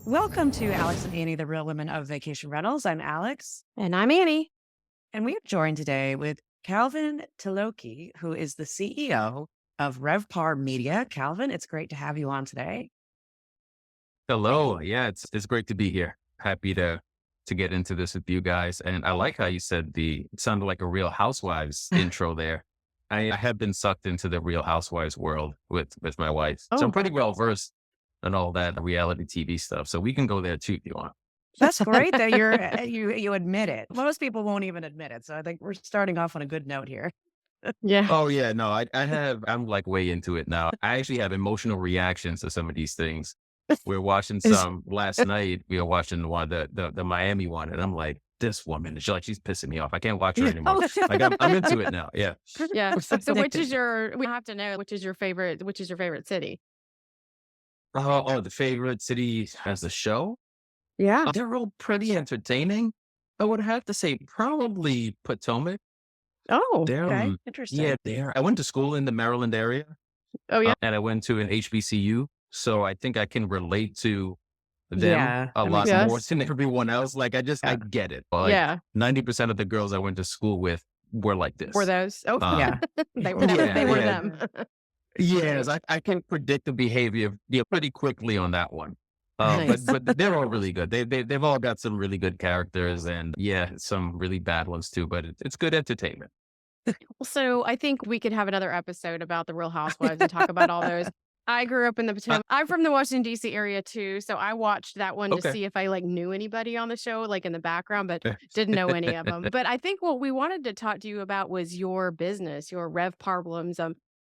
Welcome to Alex and Annie, the real women of vacation rentals. I'm Alex, And I'm Annie. and we are joined today with Calvin Tilokee, who is the CEO of Revpar Media. Calvin, it's great to have you on today. Hello. Hey. Yeah, it's great to be here. Happy to get into this with you guys. And I like how you said it sounded like a Real Housewives intro there. I have been sucked into the Real Housewives world with my wife. So I'm Oh, pretty well versed in all that reality TV stuff. So we can go there too if you want. that's great that you admit it. Most people won't even admit it, so I think we're starting off on a good note here. Yeah. Oh yeah, no, I'm like way into it now. I actually have emotional reactions to some of these things. We're watching Is- some last night. We were watching one, the Miami one, and I'm like, this woman, she's pissing me off. I can't watch her anymore. Oh, Like I'm into it now. Yeah. yeah. So addicted. we have to know which is your favorite city? The favorite city as a show. Yeah. They're all pretty entertaining. I would have to say probably Potomac. Oh, They're Okay, yeah, interesting. I went to school in the Maryland area, oh yeah. and I went to an HBCU, so I think I can relate to them Yeah, a that makes lot more Yes. sense. than everyone else. Like I Yeah, get it. Like Yeah. 90% of the girls I went to school with were like Were this. those? Oh, Um, yeah. they yeah, were yeah, them. yes. I can predict the behavior pretty quickly on that one. But Nice. but they're all really good. They've all got some really good characters, and yeah, some really bad ones too. But it's good entertainment. So I think we could have another episode about the Real Housewives and talk about all those. I grew up in the Uh, Potomac. I'm from the Washington D.C. area too, so I watched that one to okay. see if I knew anybody on the show, like in the background, but didn't know any of them. But I think what we wanted to talk to you about was your business, your Rev Problems.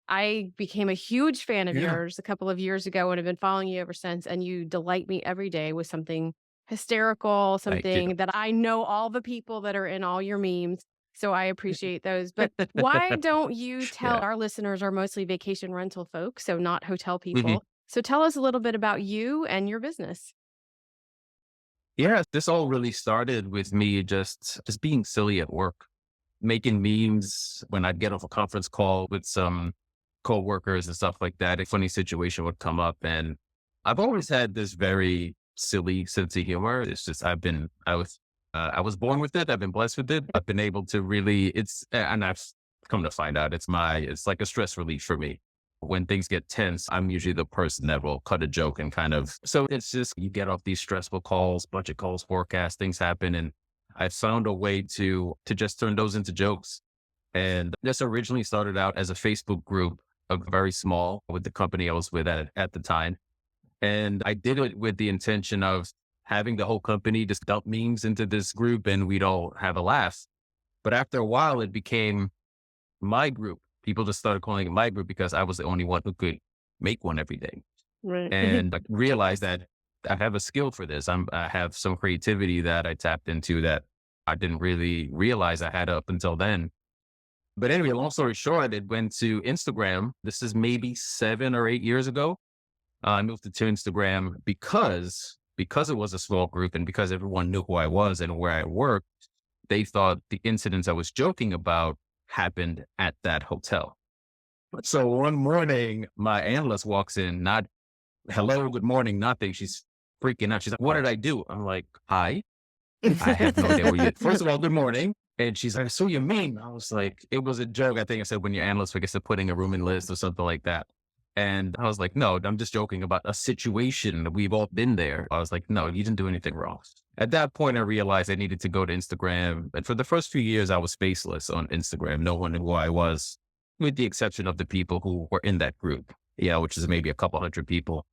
I became a huge fan of Yeah. yours a couple of years ago and have been following you ever since. And you delight me every day with something hysterical, Thank you. something that I know all the people that are in all your memes. So I appreciate those. But why don't you tell Yeah. our listeners are mostly vacation rental folks, so not hotel Mhm. people. So tell us a little bit about you and your business. Yeah, this all really started with me just being silly at work, making memes when I'd get off a conference call with some coworkers and stuff like that. A funny situation would come up, and I've always had this very silly sense of humor. It's just I was born with it. I've been blessed with it. I've been able to really and I've come to find out it's like a stress relief for me. When things get tense, I'm usually the person that will cut a joke and kind of, so it's just, you get off these stressful calls, budget calls, forecast, things happen. And I found a way to just turn those into jokes. And this originally started out as a Facebook group, very small with the company I was with at the time. And I did it with the intention of having the whole company just dump memes into this group and we'd all have a laugh. But after a while, it became my group. People just started calling it my group because I was the only one who could make one every day. Right. And I realized that I have a skill for this. I have some creativity that I tapped into that I didn't really realize I had up until then. But anyway, long story short, it went to Instagram. This is maybe 7 or 8 years ago. I moved it to Instagram because it was a small group and because everyone knew who I was and where I worked. They thought the incidents I was joking about happened at that hotel. So one morning, my analyst walks in, not hello, good morning, nothing. She's freaking out. She's like, what did I do? I'm like, hi, I have no idea what you did. First of all, good morning. And she's like, so you mean? I was like, it was a joke. I think I said when your analyst forgets to put in a rooming list or something like that. And I was like, no, I'm just joking about a situation. We've all been there. I was like, no, you didn't do anything wrong. At that point, I realized I needed to go to Instagram. And for the first few years, I was faceless on Instagram. No one knew who I was, with the exception of the people who were in that group. Yeah, which is maybe a couple hundred people.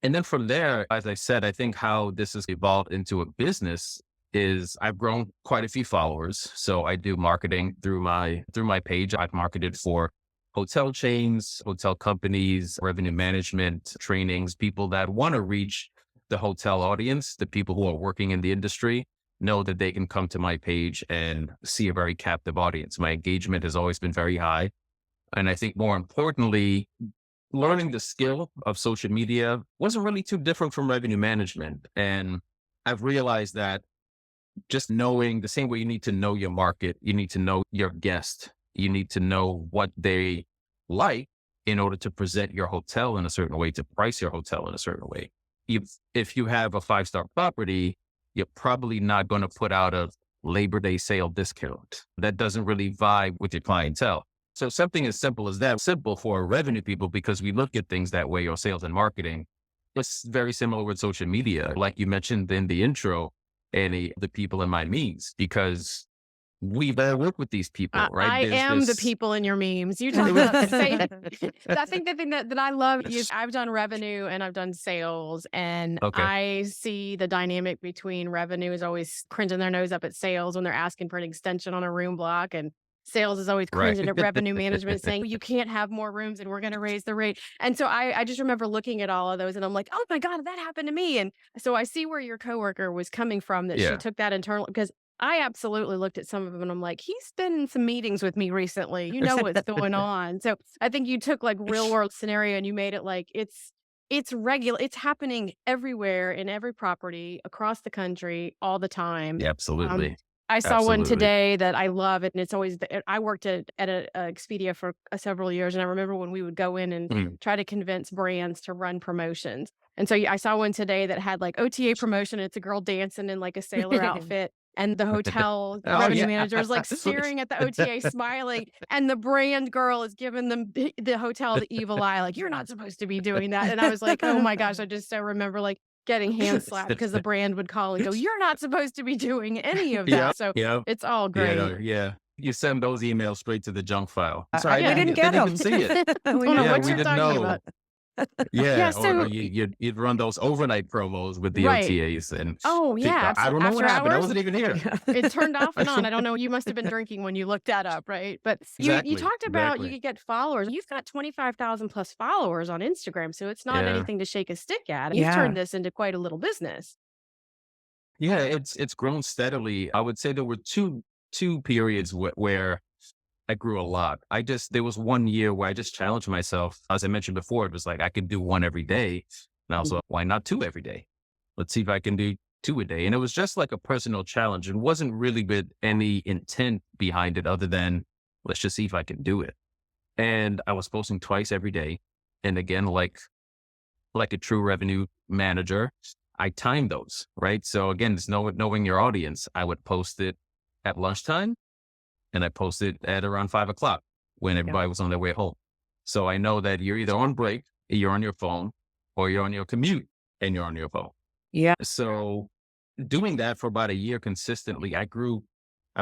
And then from there, as I said, I think how this has evolved into a business is I've grown quite a few followers. So I do marketing through my page. I've marketed for hotel chains, hotel companies, revenue management trainings, people that want to reach the hotel audience, the people who are working in the industry know that they can come to my page and see a very captive audience. My engagement has always been very high. And I think more importantly, learning the skill of social media wasn't really too different from revenue management. And I've realized that just knowing the same way you need to know your market, you need to know your guest, you need to know what they like in order to present your hotel in a certain way, to price your hotel in a certain way. if you have a 5-star property, you're probably not going to put out a Labor Day sale discount. That doesn't really vibe with your clientele. So something as simple as that, simple for revenue people, because we look at things that way, or sales and marketing. It's very similar with social media, like you mentioned in the intro, and the people in my memes, because we work with these people, right? I am the people in your memes. You talk about the same. I think the thing that I love is I've done revenue and I've done sales, and Okay. I see the dynamic between revenue is always cringing their nose up at sales when they're asking for an extension on a room block, and sales is always Right. cringing at revenue management saying, you can't have more rooms and we're going to raise the rate. And so I just remember looking at all of those and I'm like, oh my God, that happened to me. And so I see where your coworker was coming from, that she Yeah. took that internal, because I absolutely looked at some of them and I'm like, he's been in some meetings with me recently. You know what's going on. So I think you took like real world scenario and you made it like it's regular. It's happening everywhere in every property across the country all the time. Yeah, Um, absolutely. I saw one Absolutely. today that I love it, and it's always I worked at a Expedia for several years, and I remember when we would go in and Mm. try to convince brands to run promotions. And so I saw one today that had like OTA promotion. It's a girl dancing in like a sailor outfit, and the hotel Oh, revenue yeah. manager is like staring at the OTA, smiling, and the brand girl is giving them the hotel the evil eye, like, you're not supposed to be doing that. And I was like, oh my gosh, I just so remember like getting hand slapped because the brand would call and go, you're not supposed to be doing any of Yeah. that. So Yeah. it's all Yeah. great. No, yeah. You send those emails straight to the junk file. I'm I, sorry, we Yeah. didn't get didn't them. even see it. I We don't know Yeah, what we you're didn't talking know. about. Yeah, Yeah. or So, you'd run those overnight promos with the right. OTAs, and Oh, yeah. I don't know what After happened. I hours, wasn't even here. it turned off and on. I don't know. You must have been drinking when you looked that up, right? But you Exactly. talked about you Exactly. could get followers. You've got 25,000 plus followers on Instagram, so it's not Yeah. anything to shake a stick at. You've Yeah. turned this into quite a little business. Yeah, it's grown steadily. I would say there were two periods where I grew a lot. There was one year where I just challenged myself. As I mentioned before, it was like I could do one every day. And I was like, why not two every day? Let's see if I can do two a day. And it was just like a personal challenge. It wasn't really with any intent behind it other than let's just see if I can do it. And I was posting twice every day. And again, like a true revenue manager, I timed those, right? So again, it's knowing your audience. I would post it at lunchtime, and I posted at around 5 o'clock when everybody was on their way home. So I know that you're either on break, you're on your phone, or you're on your commute and you're on your phone. Yeah. So doing that for about a year consistently, I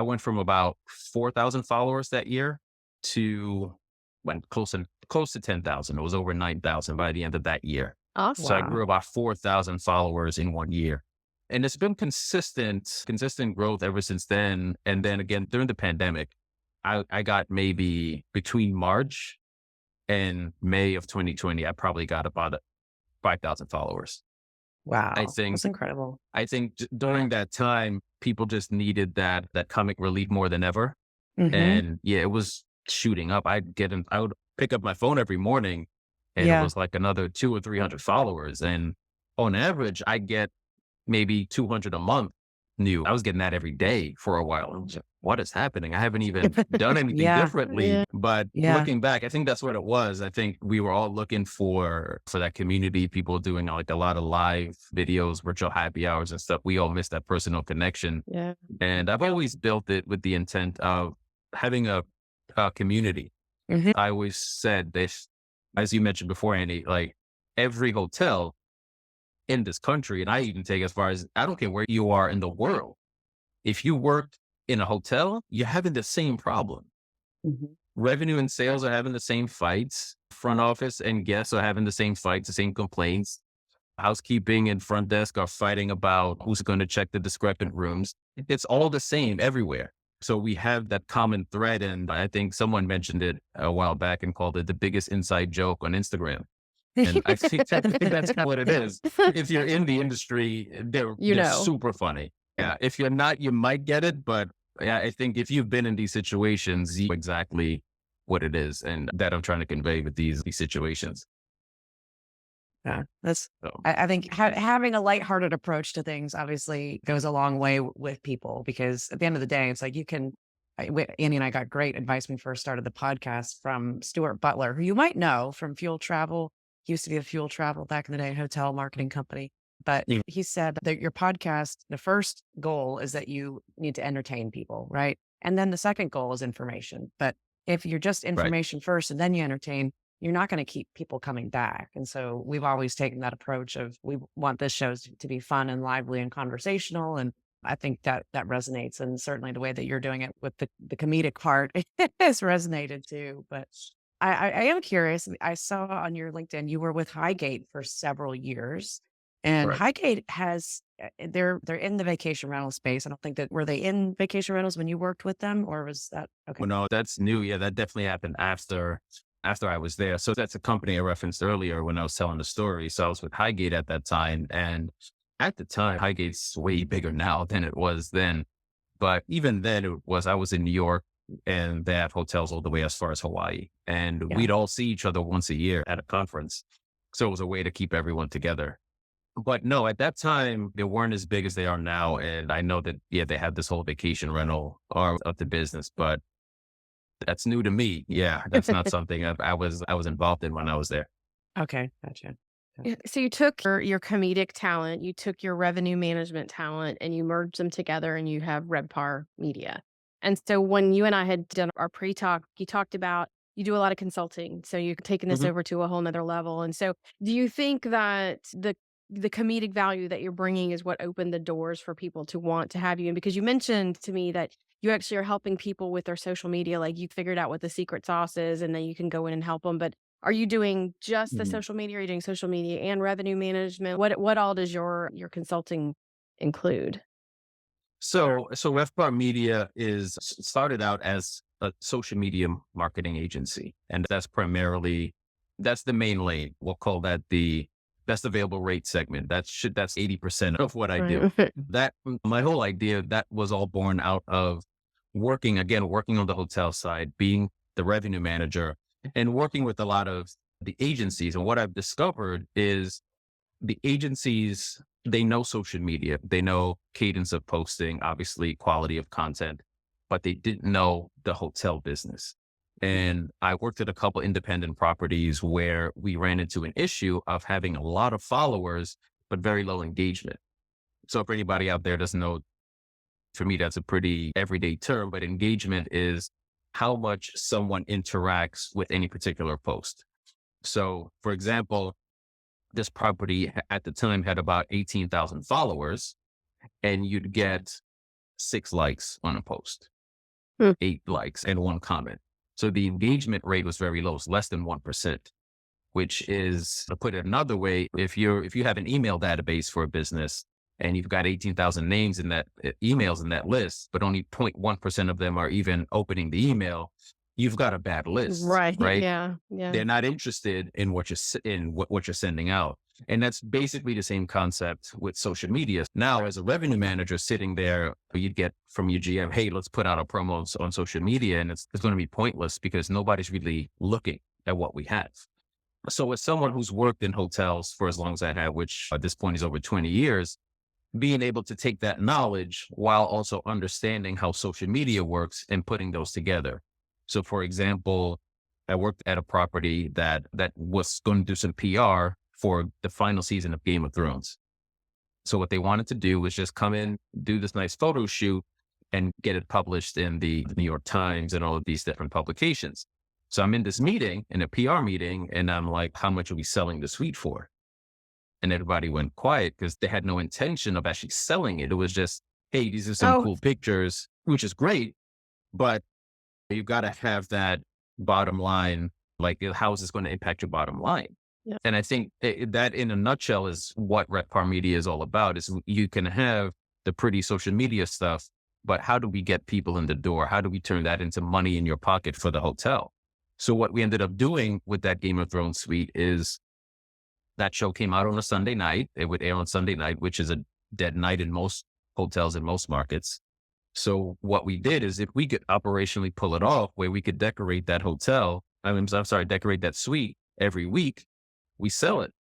went from about 4,000 followers that year to went close to 10,000. It was over 9,000 by the end of that year. Awesome. So I Wow. grew about 4,000 followers in 1 year. And it's been consistent growth ever since then. And then again, during the pandemic, I got maybe between March and May of 2020, I probably got about 5,000 followers. Wow. I think That's incredible. during that time, people just needed that comic relief more than ever. Mhm. And yeah, it was shooting up. I would pick up my phone every morning, and it Yeah. was like another 200 or 300 followers. And on average, I get maybe 200 a month new. I was getting that every day for a while. I was like, what is happening? I haven't even done anything Yeah. differently. Yeah. But Yeah. looking back, I think that's what it was. I think we were all looking for that community, people doing like a lot of live videos, virtual happy hours and stuff. We all missed that personal connection. Yeah. And I've always built it with the intent of having a community. Mhm. I always said this, as you mentioned before, Andy, like every hotel in this country, and I even take as far as I don't care where you are in the world. If you work in a hotel, you're having the same problem. Mhm. Revenue and sales are having the same fights. Front office and guests are having the same fights, the same complaints. Housekeeping and front desk are fighting about who's going to check the discrepant rooms. It's all the same everywhere. So we have that common thread. And I think someone mentioned it a while back and called it the biggest inside joke on Instagram. And I think that's what it is. If you're in the industry, they're super funny. Yeah. If you're not, you might get it. But yeah, I think if you've been in these situations, you know exactly what it is and that I'm trying to convey with these situations. Yeah. So, I think having a lighthearted approach to things obviously goes a long way with people, because at the end of the day, it's like Andy and I got great advice when we first started the podcast from Stuart Butler, who you might know from Fuel Travel. used to be a fuel travel back in the day, hotel marketing company. But Mm. he said that your podcast, the first goal is that you need to entertain people, right? And then the second goal is information. But if you're just Right. information first and then you entertain, you're not going to keep people coming back. And so we've always taken that approach of we want this show to be fun and lively and conversational. And I think that that resonates. And certainly the way that you're doing it with the comedic part has resonated too. But I am curious. I saw on your LinkedIn you were with Highgate for several years, and Correct. Highgate has they're in the vacation rental space. I don't think that were they in vacation rentals when you worked with them, or was that okay? Well, no, that's new. Yeah, that definitely happened after I was there. So that's a company I referenced earlier when I was telling the story. So I was with Highgate at that time, and at the time, Highgate's way bigger now than it was then. But even then, I was in New York, and they have hotels all the way as far as Hawaii, and Yeah. we'd all see each other once a year at a conference. So it was a way to keep everyone together. But no, at that time, they weren't as big as they are now. And I know that, yeah, they had this whole vacation rental arm of the business, but that's new to me. Yeah, that's not something I was involved in when I was there. Okay, gotcha. Yeah, so you took your comedic talent, you took your revenue management talent, and you merged them together, and you have Revpar Media. And so when you and I had done our pre-talk, you talked about you do a lot of consulting, so you've taken this Mhm. over to a whole nother level. And so, do you think that the comedic value that you're bringing is what opened the doors for people to want to have you? And because you mentioned to me that you actually are helping people with their social media, like you figured out what the secret sauce is, and then you can go in and help them. But are you doing just the Mhm. social media? Are you doing social media and revenue management? What all does your consulting include? So Revpar Media started out as a social media marketing agency, and that's the main lane. We'll call that the best available rate segment. That's 80% of what I do. Right. That my whole idea that was all born out of working on the hotel side, being the revenue manager, and working with a lot of the agencies. And what I've discovered is the agencies, they know social media, they know cadence of posting, obviously quality of content, but they didn't know the hotel business. And I worked at a couple independent properties where we ran into an issue of having a lot of followers, but very low engagement. So if anybody out there doesn't know, for me, that's a pretty everyday term, but engagement is how much someone interacts with any particular post. So for example, this property at the time had about 18,000 followers, and you'd get 6 likes on a post, Hmm. 8 likes, and one comment. So the engagement rate was very low, it's less than 1%, which is, to put it another way, if you have an email database for a business and you've got 18,000 names in that emails in that list, but only 0.1% of them are even opening the email, you've got a bad list, Right. right? Yeah. Yeah. They're not interested in what you're sending out. And that's basically the same concept with social media. Now, as a revenue manager sitting there, you'd get from your GM, hey, let's put out our promos on social media. And it's going to be pointless because nobody's really looking at what we have. So as someone who's worked in hotels for as long as I have, which at this point is over 20 years, being able to take that knowledge while also understanding how social media works and putting those together. So for example, I worked at a property that was going to do some PR for the final season of Game of Thrones. So what they wanted to do was just come in, do this nice photo shoot, and get it published in the New York Times and all of these different publications. So I'm in this meeting, in a PR meeting, and I'm like, how much are we selling the suite for? And everybody went quiet because they had no intention of actually selling it. It was just, hey, these are some Oh, cool pictures, which is great, but you've got to have that bottom line. Like, how is this going to impact your bottom line? yeah. And I think that in a nutshell is what Revpar Media is all about, is you can have the pretty social media stuff, but how do we get people in the door? How do we turn that into money in your pocket for the hotel? So what we ended up doing with that Game of Thrones suite is that show came out on a Sunday night. It would air on Sunday night, which is a dead night in most hotels in most markets. So what we did is, if we could operationally pull it off where we could decorate that decorate that suite every week, we sell it.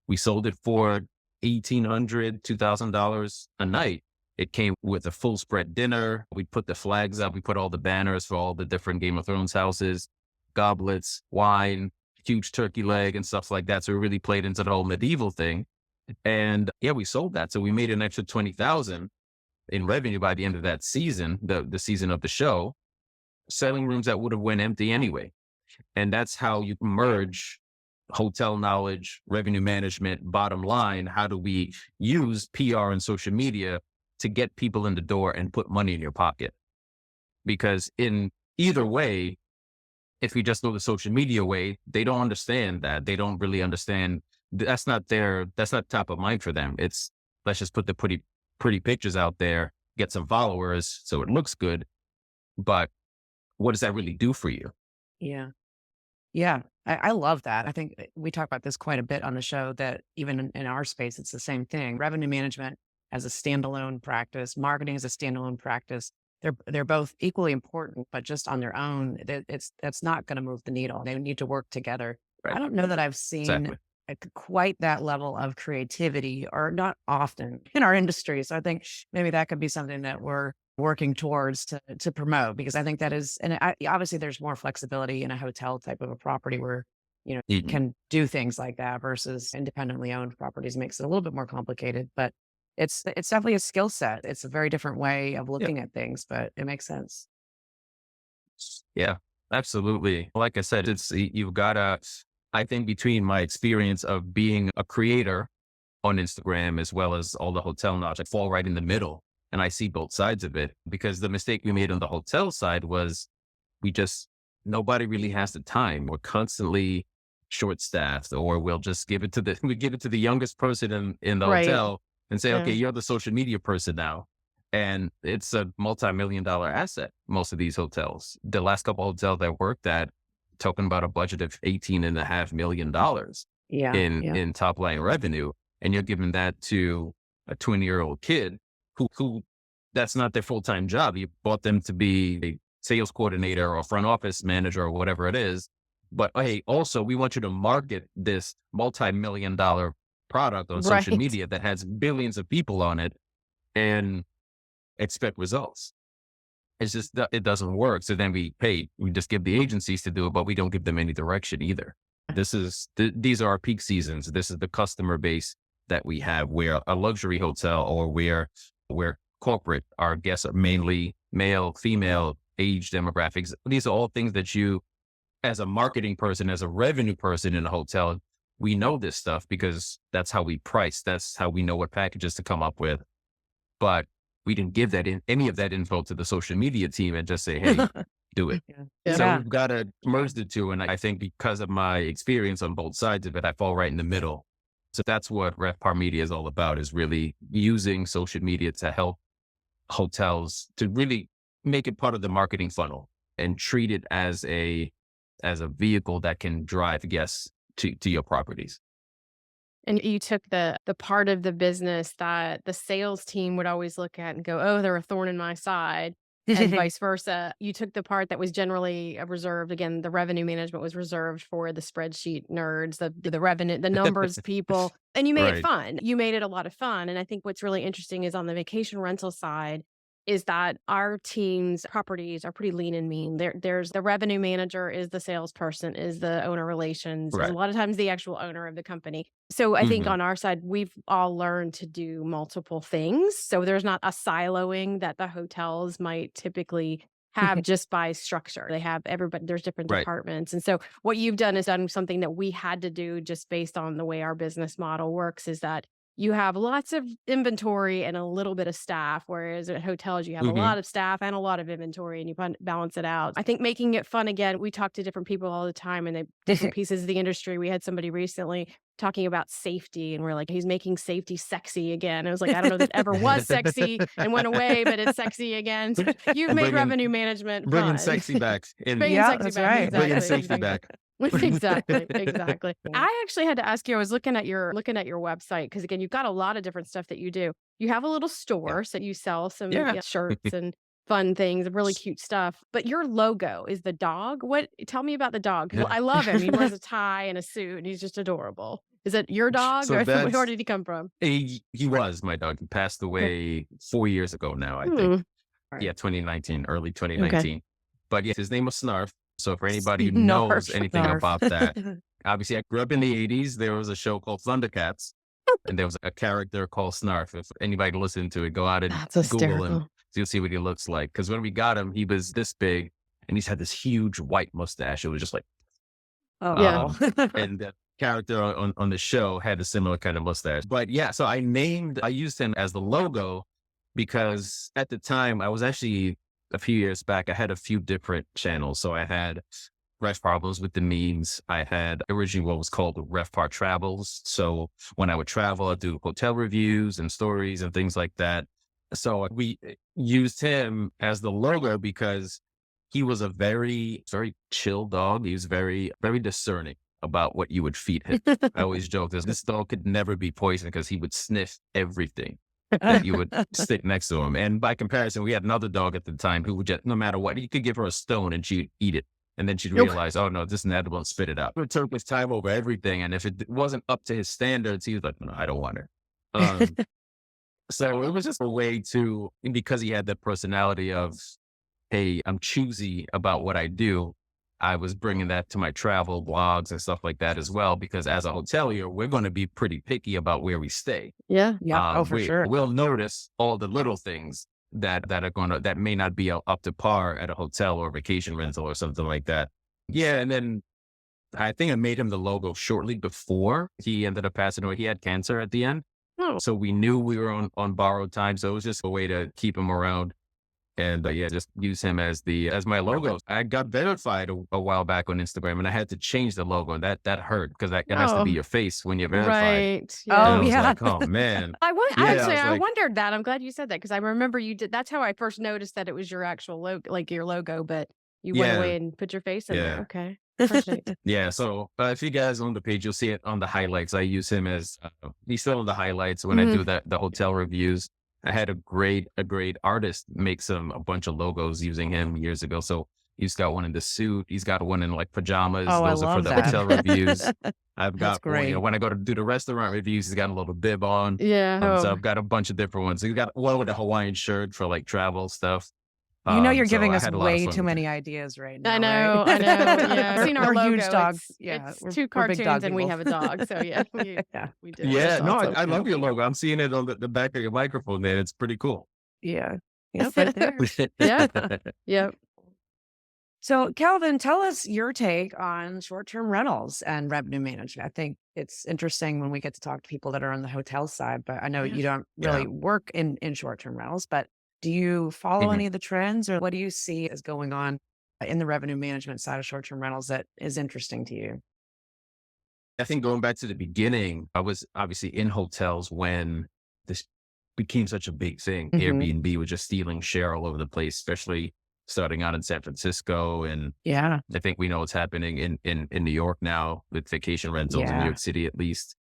We sold it for $1,800, $2,000 a night. It came with a full spread dinner. We put the flags up. We put all the banners for all the different Game of Thrones houses, goblets, wine. huge turkey leg and stuff like that. So we really played into the whole medieval thing. And yeah, we sold that. So we made an extra 20,000 in revenue by the end of that season, the season of the show, selling rooms that would have went empty anyway. And that's how you merge hotel knowledge, revenue management, bottom line. How do we use PR and social media to get people in the door and put money in your pocket? Because in either way, if we just go the social media way, they don't understand that. They don't really understand. That's not top of mind for them. It's, let's just put the pretty pictures out there, get some followers so it looks good. But what does that really do for you? Yeah. Yeah. I love that. I think we talk about this quite a bit on the show, that even in our space, it's the same thing. Revenue management as a standalone practice, marketing as a standalone practice. They're both equally important, but just on their own, that's not going to move the needle. They need to work together. Right. I don't know that I've seen Exactly. quite that level of creativity, or not often in our industry. So I think maybe that could be something that we're working towards to promote, because I think that is, and obviously there's more flexibility in a hotel type of a property where, you Mhm. can do things like that versus independently owned properties. Makes it a little bit more complicated, but it's definitely a skill set. It's a very different way of Yeah. looking at things, but it makes sense. Yeah, absolutely. Like I said, you've got to, I think between my experience of being a creator on Instagram, as well as all the hotel knowledge, I fall right in the middle and I see both sides of it. Because the mistake we made on the hotel side was nobody really has the time. We're constantly short staffed, or we'll just we give it to the youngest person in the Right. hotel and say, Yeah. okay, you're the social media person now. And it's a multi-million-dollar asset, most of these hotels. The last couple of hotels I worked at, talking about a budget of $18.5 million Yeah. Yeah. in top line revenue. And you're giving that to a 20-year-old kid who that's not their full-time job. You bought them to be a sales coordinator or front office manager or whatever it is. But hey, also we want you to market this multi-million-dollar product on social Right. media that has billions of people on it, and expect results. It's just that it doesn't work. So then we just give the agencies to do it, but we don't give them any direction either. These are our peak seasons. This is the customer base that we have. We're a luxury hotel, or we're corporate. Our guests are mainly male, female, age demographics. These are all things that you, as a marketing person, as a revenue person in a hotel, we know this stuff because that's how we price. That's how we know what packages to come up with. But we didn't give any of that info to the social media team and just say, hey, do it. Yeah. So we've got to merge the two. And I think because of my experience on both sides of it, I fall right in the middle. So that's what Revpar Media is all about, is really using social media to help hotels to really make it part of the marketing funnel and treat it as a vehicle that can drive guests to your properties. And you took the part of the business that the sales team would always look at and go, oh, they're a thorn in my side, and vice versa. You took the part that was generally reserved. Again, the revenue management was reserved for the spreadsheet nerds, the revenue, the numbers people, and you made it Right. fun. You made it a lot of fun. And I think what's really interesting is on the vacation rental side is that our team's properties are pretty lean and mean. There's the revenue manager, is the salesperson, is the owner relations, is Right. a lot of times the actual owner of the company. So I think Mhm. on our side, we've all learned to do multiple things. So there's not a siloing that the hotels might typically have just by structure. They have everybody, there's different Right. departments. And so what you've done is done something that we had to do just based on the way our business model works, is that you have lots of inventory and a little bit of staff, whereas at hotels, you have a Mhm. lot of staff and a lot of inventory, and you balance it out. I think making it fun, again, we talk to different people all the time, and they different pieces of the industry. We had somebody recently talking about safety, and we're like, he's making safety sexy again. I was like, I don't know that it ever was sexy and went away, but it's sexy again. So you've made Bringing revenue management bringing fun. sexy back in, Bringing Yeah, sexy that's back. right. bringing Exactly. safety back. Exactly. Exactly. I actually had to ask you, I was looking at your website, because again, you've got a lot of different stuff that you do. You have a little Yeah. store, so you sell some Yeah. shirts and fun things, really cute stuff. But your logo is the dog. Tell me about the dog. 'Cause I love him. He wears a tie and a suit, and he's just adorable. Is it your dog, So or that's where did he come from? he was my dog. He passed away 4 years ago now, I think. Hmm. Yeah, 2019, early Okay. 2019. But yeah, his name was Snarf. So for anybody who Snarf. knows anything Snarf. about that, obviously I grew up in the 80s. There was a show called Thundercats, and there was a character called Snarf. If anybody listen to it, go out and That's Google him. hysterical. So you'll see what he looks like. Because when we got him, he was this big, and he's had this huge white mustache. It was just like, Yeah. and the character on the show had a similar kind of mustache. But yeah, so I used him as the logo because at the time I was actually a few years back, I had a few different channels. So I had Revpar was with the memes. I had originally what was called Revpar Travels. So when I would travel, I'd do hotel reviews and stories and things like that. So we used him as the logo because he was a very, very chill dog. He was very, very discerning about what you would feed him. I always joke this dog could never be poisoned because he would sniff everything that you would stick next to him. And by comparison, we had another dog at the time who would just, no matter what, you could give her a stone and she'd eat it. And then she'd realize, oh no, this is inedible, and spit it out. It would take his time over everything. And if it wasn't up to his standards, he was like, no, I don't want her. So it was just a way to, because he had that personality of, hey, I'm choosy about what I do. I was bringing that to my travel blogs and stuff like that as well, because as a hotelier, we're going to be pretty picky about where we stay. Yeah. Yeah. Oh, for sure. We'll notice all the little things that may not be up to par at a hotel or vacation rental or something like that. Yeah. And then I think I made him the logo shortly before he ended up passing away. He had cancer at the end. Oh. So we knew we were on borrowed time. So it was just a way to keep him around. And just use him as my logo. I got verified a while back on Instagram, and I had to change the logo, and that hurt because it has to be your face when you're verified. Right. And I was yeah. like, oh man. I wondered that. I'm glad you said that because I remember you did. That's how I first noticed that it was your actual logo, like your logo, but you went away and put your face in there. Okay. Appreciate it. Yeah. So if you guys on the page, you'll see it on the highlights. I use him as he's still on the highlights when I do the hotel reviews. I had a great artist make a bunch of logos using him years ago. So he's got one in the suit. He's got one in like pajamas. Oh, Those I are for love the that. hotel reviews. I've That's got one, great. when I go to do the restaurant reviews, he's got a little bib on. Yeah. So I've got a bunch of different ones. He's got one with a Hawaiian shirt for like travel stuff. You're So giving I us had a lot of way fun too with many it. ideas right now. I know. right? Yeah. I've seen our We're logo. huge dogs. It's We're two big cartoons dog and we people. have a dog. So yeah, Yeah. we did. Yeah, That's no, awesome. I love your logo. I'm seeing it on the back of your microphone there. It's pretty cool. Yeah. Yep, right there. Yeah. Yep. So, Calvin, tell us your take on short-term rentals and revenue management. I think it's interesting when we get to talk to people that are on the hotel side, but I know you don't really work in short-term rentals, but do you follow any of the trends, or what do you see as going on in the revenue management side of short-term rentals that is interesting to you? I think going back to the beginning, I was obviously in hotels when this became such a big thing. Airbnb was just stealing share all over the place, especially starting out in San Francisco. And Yeah. I think we know what's happening in New York now with vacation rentals in New York City, at least.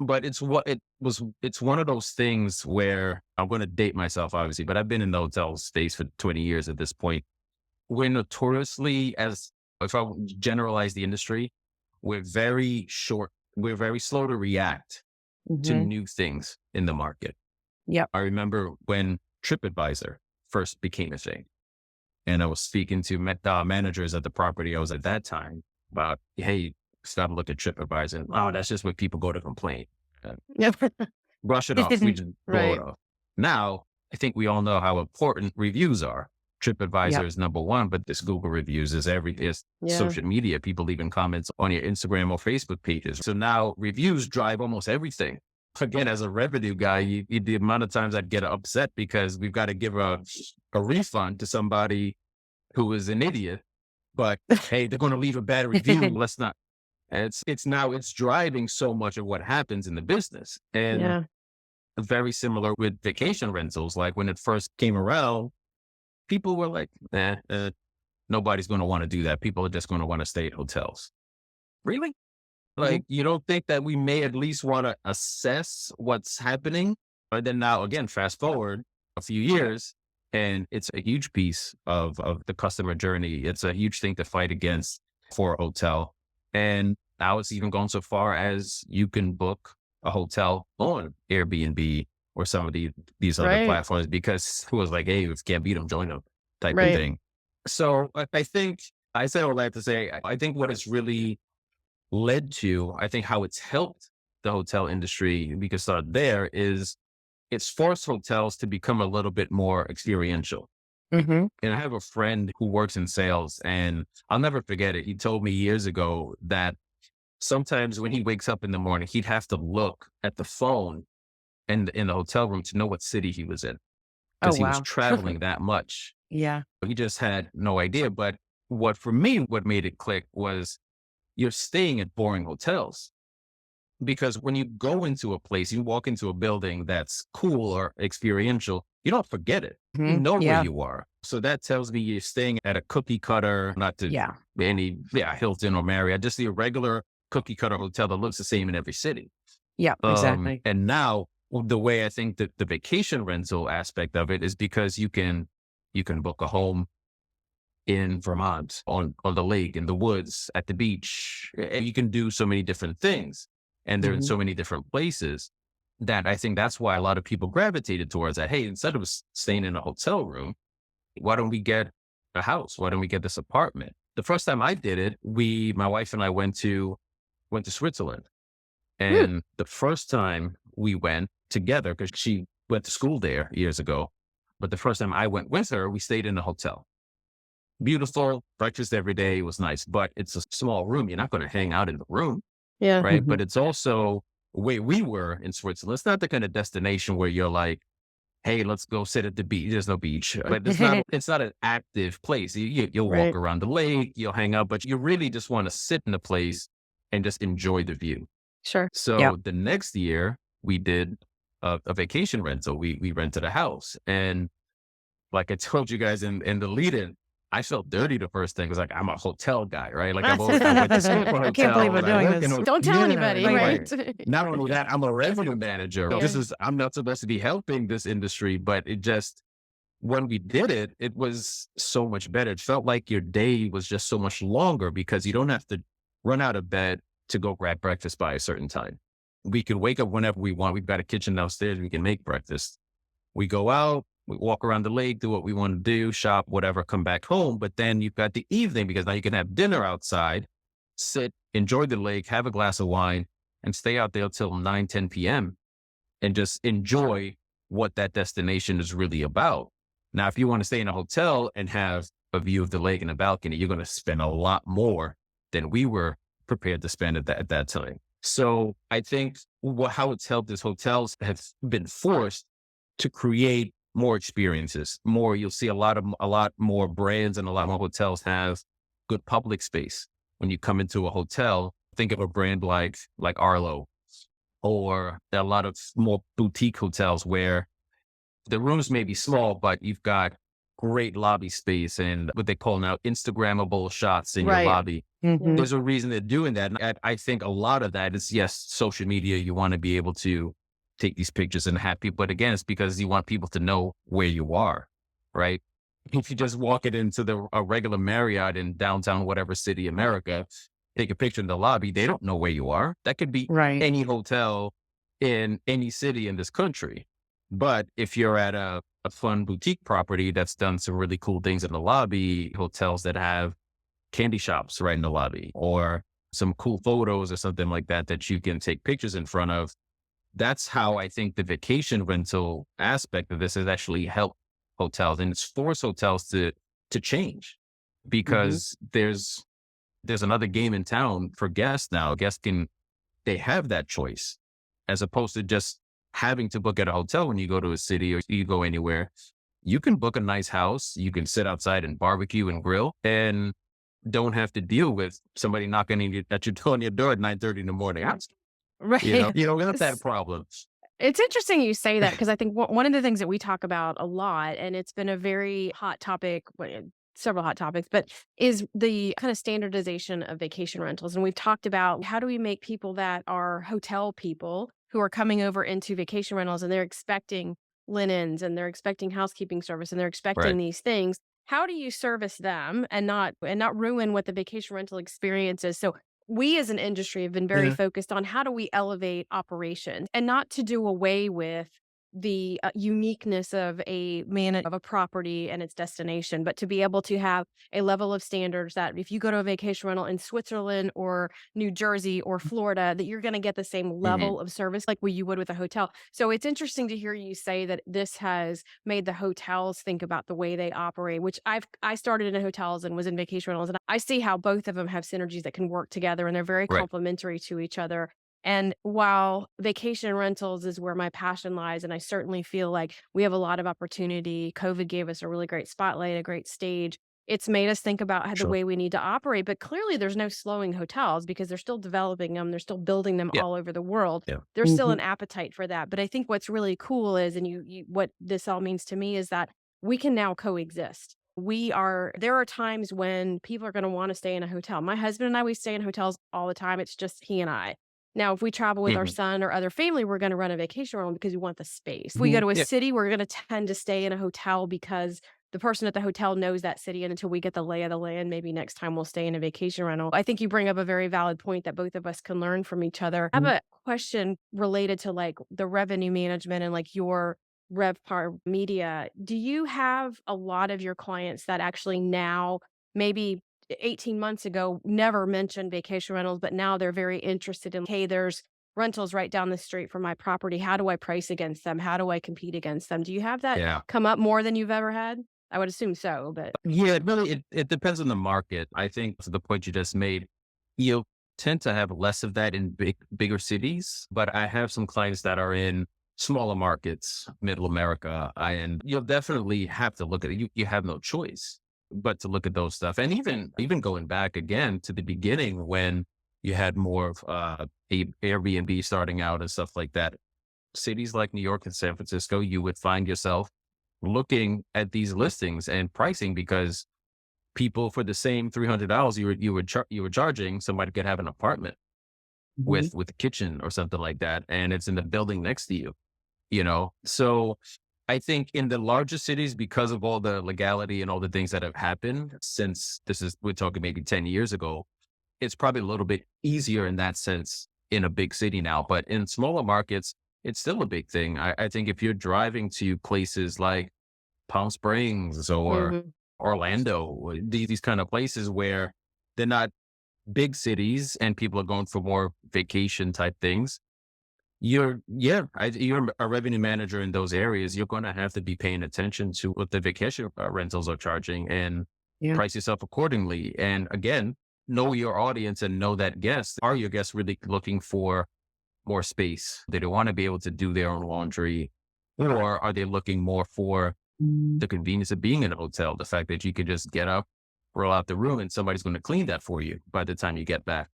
But it's one of those things where I'm going to date myself, obviously, but I've been in the hotel space for 20 years at this point. We're notoriously, if I generalize the industry, we're very slow to react to new things in the market. Yep. I remember when TripAdvisor first became a thing, and I was speaking to managers at the property I was at that time about, hey, start to look at TripAdvisor. Oh, that's just where people go to complain. Yep. Brush it off. We just blow it off. Now, I think we all know how important reviews are. TripAdvisor is number one, but this Google reviews is social media. People leaving comments on your Instagram or Facebook pages. So now reviews drive almost everything. Again, as a revenue guy, the amount of times I'd get upset because we've got to give a refund to somebody who is an idiot, but hey, they're going to leave a bad review. Let's not. It's driving so much of what happens in the business. And very similar with vacation rentals. Like when it first came around, people were like, nobody's going to want to do that. People are just going to want to stay at hotels. Really? Like, you don't think that we may at least want to assess what's happening? But then now, again, fast forward a few years, and it's a huge piece of the customer journey. It's a huge thing to fight against for a hotel. And now it's even gone so far as you can book a hotel on Airbnb or some of these other platforms, because who was like, hey, if you can't beat them, join them type of thing. So I think I say all that to say, I think what is really led to, I think how it's helped the hotel industry, we could start there, is it's forced hotels to become a little bit more experiential. Hmm. And I have a friend who works in sales, and I'll never forget it. He told me years ago that sometimes when he wakes up in the morning, he'd have to look at the phone in the hotel room to know what city he was in Oh, because he was wow. traveling that much. Yeah. He just had no idea. But for me, what made it click was you're staying at boring hotels. Because when you go into a place, you walk into a building that's cool or experiential, you don't forget it. You Hmm. know where Yeah. you are. So that tells me you're staying at a cookie cutter, not to Yeah. Hilton or Marriott, just the regular cookie cutter hotel that looks the same in every city. Yeah. Exactly. And now the way I think that the vacation rental aspect of it is because you can book a home in Vermont on the lake, in the woods, at the beach, and you can do so many different things. And they're in Hmm. so many different places that I think that's why a lot of people gravitated towards that. Hey, instead of staying in a hotel room, why don't we get a house? Why don't we get this apartment? The first time I did it, my wife and I went to Switzerland. Hmm. And the first time we went together, because she went to school there years ago, but the first time I went with her, we stayed in a hotel. Beautiful, breakfast every day. It was nice, but it's a small room. You're not going to hang out in the room, Yeah. right? Hmm. But it's also where we were in Switzerland. It's not the kind of destination where you're like, hey, let's go sit at the beach. There's no beach, but it's not an active place. You'll walk Right. around the lake, you'll hang out, but you really just want to sit in a place and just enjoy the view. Sure. Yep. So the next year we did a vacation rental. We rented a house, and like I told you guys in the lead in, I felt dirty the first thing. It was like, I'm a hotel guy, right? Like I went to school for I can't believe we're hotels. I doing work in this. Don't tell yeah, anybody, Wait, right? not only that, I'm a revenue manager. Yeah. I'm not supposed to be helping this industry, but when we did it, it was so much better. It felt like your day was just so much longer because you don't have to run out of bed to go grab breakfast by a certain time. We can wake up whenever we want. We've got a kitchen downstairs. We can make breakfast. We go out, we walk around the lake, do what we want to do, shop, whatever, come back home. But then you've got the evening because now you can have dinner outside, sit, enjoy the lake, have a glass of wine, and stay out there till 9, 10 p.m. and just enjoy what that destination is really about. Now, if you want to stay in a hotel and have a view of the lake and a balcony, you're going to spend a lot more than we were prepared to spend at that time. So I think how it's helped is hotels have been forced to create more experiences. You'll see a lot more brands and a lot more hotels have good public space. When you come into a hotel, think of a brand like Arlo, or there are a lot of more boutique hotels where the rooms may be small, but you've got great lobby space and what they call now Instagrammable shots in your Right. lobby. Yeah. There's a reason they're doing that. And I think a lot of that is, yes, social media. You want to be able to take these pictures and have people, but again, it's because you want people to know where you are, right? If you just walk it into a regular Marriott in downtown, whatever city, America, take a picture in the lobby, they don't know where you are. That could be Right. any hotel in any city in this country. But if you're at a fun boutique property that's done some really cool things in the lobby, hotels that have candy shops right in the lobby, or some cool photos or something like that you can take pictures in front of, that's how I think the vacation rental aspect of this has actually helped hotels, and it's forced hotels to change Hmm. because there's another game in town for guests now. They have that choice as opposed to just having to book at a hotel when you go to a city or you go anywhere. You can book a nice house. You can sit outside and barbecue and grill and don't have to deal with somebody knocking at your door, at 9:30 in the morning. Right. You don't have that problem. It's interesting you say that because I think one of the things that we talk about a lot, and it's been a very hot topic, several hot topics, but is the kind of standardization of vacation rentals. And we've talked about how do we make people that are hotel people who are coming over into vacation rentals and they're expecting linens and they're expecting housekeeping service and they're expecting Right. these things. How do you service them and not ruin what the vacation rental experience is? So we as an industry have been very Yeah. focused on how do we elevate operations and not to do away with the uniqueness of a property and its destination, but to be able to have a level of standards that if you go to a vacation rental in Switzerland or New Jersey or Florida, that you're going to get the same Hmm. level of service like what you would with a hotel. So it's interesting to hear you say that this has made the hotels think about the way they operate, which I started in hotels and was in vacation rentals, and I see how both of them have synergies that can work together, and they're very Right. complementary to each other. And while vacation rentals is where my passion lies, and I certainly feel like we have a lot of opportunity, COVID gave us a really great spotlight, a great stage. It's made us think about the Sure. way we need to operate, but clearly there's no slowing hotels because they're still developing them. They're still building them Yeah. all over the world. Yeah. There's still Mhm. an appetite for that. But I think what's really cool is, and what this all means to me is that we can now coexist. There are times when people are going to want to stay in a hotel. My husband and I, we stay in hotels all the time. It's just he and I. Now, if we travel with our Hmm. son or other family, we're going to run a vacation rental because we want the space. If we go Mhm. to a Yeah. city, we're going to tend to stay in a hotel because the person at the hotel knows that city. And until we get the lay of the land, maybe next time we'll stay in a vacation rental. I think you bring up a very valid point that both of us can learn from each other. I have Mhm. a question related to like the revenue management and like your Revpar media. Do you have a lot of your clients that actually now, maybe 18 months ago, never mentioned vacation rentals, but now they're very interested in, hey, there's rentals right down the street from my property. How do I price against them? How do I compete against them? Do you have that Yeah. come up more than you've ever had? I would assume so, but Yeah, it depends on the market. I think to the point you just made, you tend to have less of that in bigger cities, but I have some clients that are in smaller markets, middle America, and you'll definitely have to look at it. You have no choice but to look at those stuff. And even going back again to the beginning when you had more of Airbnb starting out and stuff like that, cities like New York and San Francisco, you would find yourself looking at these listings and pricing because people for the same $300 you were charging, somebody could have an apartment Mhm. with a kitchen or something like that, and it's in the building next to you. You know, so I think in the larger cities, because of all the legality and all the things that have happened since we're talking maybe 10 years ago, it's probably a little bit easier in that sense in a big city now. But in smaller markets, it's still a big thing. I think if you're driving to places like Palm Springs or mhm. Orlando, or these kind of places where they're not big cities and people are going for more vacation type things, you're a revenue manager in those areas. You're going to have to be paying attention to what the vacation rentals are charging and Yeah. price yourself accordingly. And again, know your audience and know that guests. Are your guests really looking for more space? Do they want to be able to do their own laundry? Or are they looking more for Mm. the convenience of being in a hotel? The fact that you could just get up, roll out the room, and somebody's going to clean that for you by the time you get back.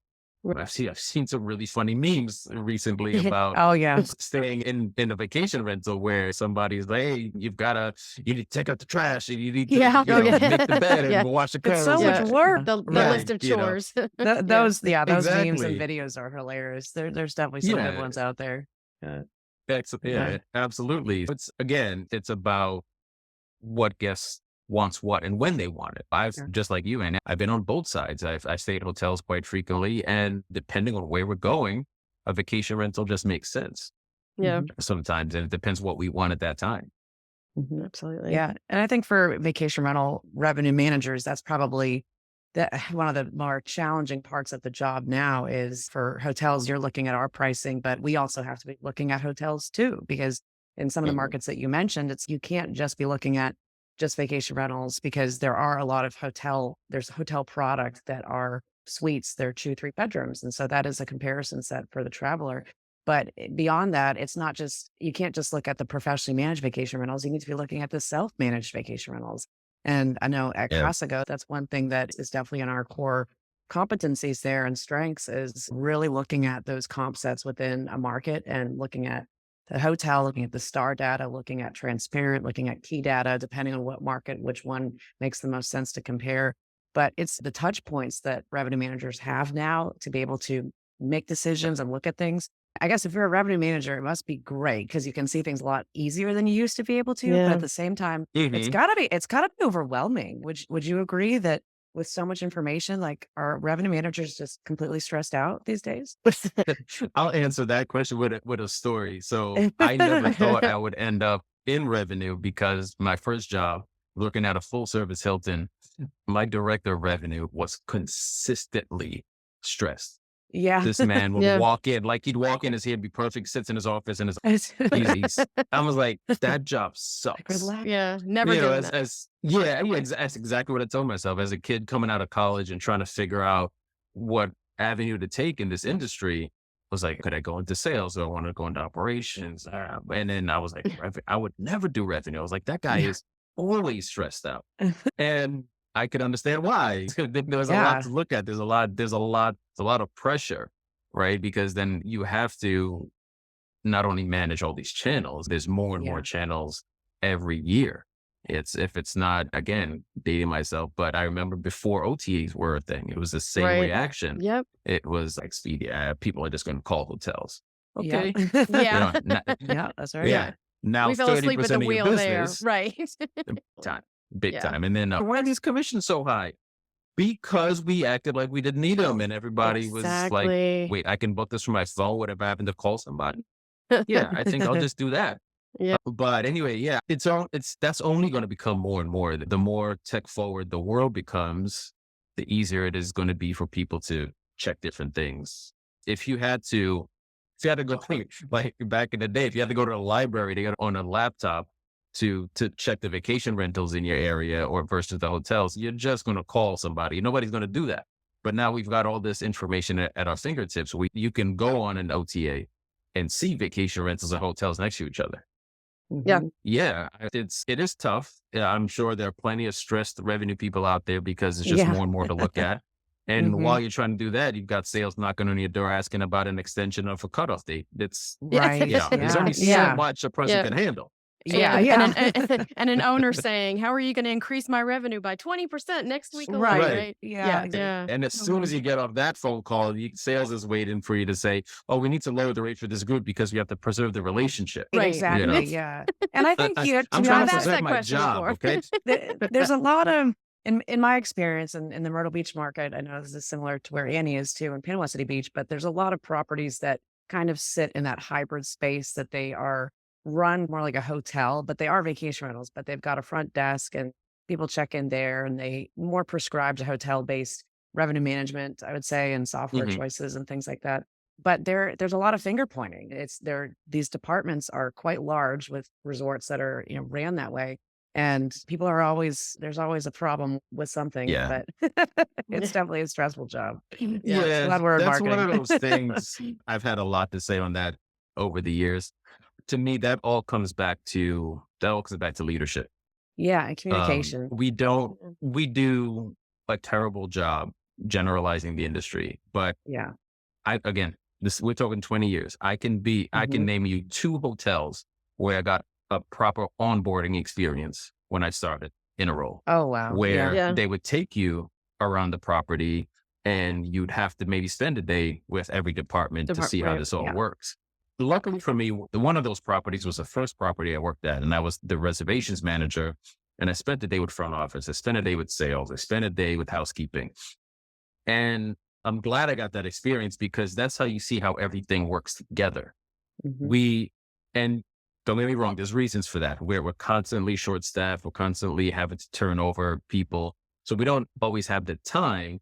I've seen some really funny memes recently about Oh, yeah. staying in a vacation rental where somebody's like, "Hey, you need to take out the trash and you need to, Yeah. Oh, yeah. make the bed Yeah. and wash the It's so clothes." much Yeah. work. The Right. list of chores. Yeah. Those memes and Exactly. videos are hilarious. There's definitely some good Yeah. ones out there. Uh, Yeah, absolutely. It's about what guests wants what and when they want it. I've yeah. just like you, and I've been on both sides. I stay at hotels quite frequently, and depending on where we're going, a vacation rental just makes sense Yeah. Mhm. sometimes, and it depends what we want at that time. Mhm. Absolutely. Yeah. And I think for vacation rental revenue managers, that's probably one of the more challenging parts of the job now is for hotels, you're looking at our pricing, but we also have to be looking at hotels too, because in some of the Mhm. markets that you mentioned, you can't just be looking at just vacation rentals because there are a lot of there's hotel products that are suites, they're 2, 3 bedrooms. And so that is a comparison set for the traveler. But beyond that, it's not just, you can't just look at the professionally managed vacation rentals. You need to be looking at the self-managed vacation rentals. And I know at Yeah. Casago, that's one thing that is definitely in our core competencies there and strengths is really looking at those comp sets within a market and looking at the hotel, looking at the star data, looking at transparent, looking at key data, depending on what market, which one makes the most sense to compare. But it's the touch points that revenue managers have now to be able to make decisions and look at things. I guess if you're a revenue manager, it must be great because you can see things a lot easier than you used to be able to. But Yeah. at the same time, Mhm. it's gotta be overwhelming. Would you agree that with so much information, like are revenue managers just completely stressed out these days? I'll answer that question with a story. So I never thought I would end up in revenue because my first job, working at a full service Hilton, my director of revenue was consistently stressed. Yeah. This man would Yeah. walk in, like he'd walk in, his hair be perfect, sits in his office and his he's I was like, that job sucks. Relax. Yeah. Never You know, doing that. that's exactly what I told myself as a kid coming out of college and trying to figure out what avenue to take in this industry. Was like, could I go into sales or I want to go into operations? And then I was like, I would never do revenue. I was like, that guy is always stressed out. And I could understand why. There's a lot to look at. There's a lot of pressure, right? Because then you have to not only manage all these channels, there's more and more channels every year. If it's not, again, dating myself, but I remember before OTAs were a thing, it was the same reaction. Yep. It was like, people are just going to call hotels. Yeah. Okay. Yeah. Yeah, that's right. Yeah. Now We fell asleep at 30% the of your wheel there. business, Right. big Yeah. time. And then why are these commissions so high? Because we acted like we didn't need them, and everybody was like, "Wait, I can book this from my phone. Whatever happened to call somebody? Yeah, I think I'll just do that." Yeah. But anyway, that's only going to become more and more. The more tech forward the world becomes, the easier it is going to be for people to check different things. If you had to go like back in the day, if you had to go to the library to get on a laptop to check the vacation rentals in your area or versus the hotels, you're just going to call somebody. Nobody's going to do that. But now we've got all this information at our fingertips. You can go on an OTA and see vacation rentals and hotels next to each other. Yeah. Yeah, it is tough. Yeah, I'm sure there are plenty of stressed revenue people out there because it's just more and more to look at. And while you're trying to do that, you've got sales knocking on your door asking about an extension of a cutoff date. It's Right. there's only so much a person can handle. Yeah. And an owner saying, "How are you going to increase my revenue by 20% next week alone?" Right. Yeah. And as soon as you get off that phone call, sales is waiting for you to say, "Oh, we need to lower the rate for this group because we have to preserve the relationship." Right. Exactly. You know? Yeah. And I think to I'm be trying to honest, preserve my job. Okay. there's a lot of in my experience in the Myrtle Beach market, I know this is similar to where Annie is too in Panama City Beach, but there's a lot of properties that kind of sit in that hybrid space that they are run more like a hotel, but they are vacation rentals, but they've got a front desk and people check in there and they more prescribed hotel based revenue management, I would say, and software choices and things like that. But there's a lot of finger pointing. These departments are quite large with resorts that are, ran that way. And there's always a problem with something, but it's definitely a stressful job. Yeah, glad we're in that's one of marketing. those things. I've had a lot to say on that over the years. To me, that all comes back to leadership. Yeah, and communication. We do a terrible job generalizing the industry, but we're talking 20 years. I can name you 2 hotels where I got a proper onboarding experience when I started in a role. Oh, wow. Where they would take you around the property and you'd have to maybe spend a day with every department to see how this all works. Luckily for me, one of those properties was the first property I worked at, and I was the reservations manager. And I spent the day with front office. I spent a day with sales. I spent a day with housekeeping. And I'm glad I got that experience because that's how you see how everything works together. And don't get me wrong, there's reasons for that. We're constantly short-staffed. We're constantly having to turn over people. So we don't always have the time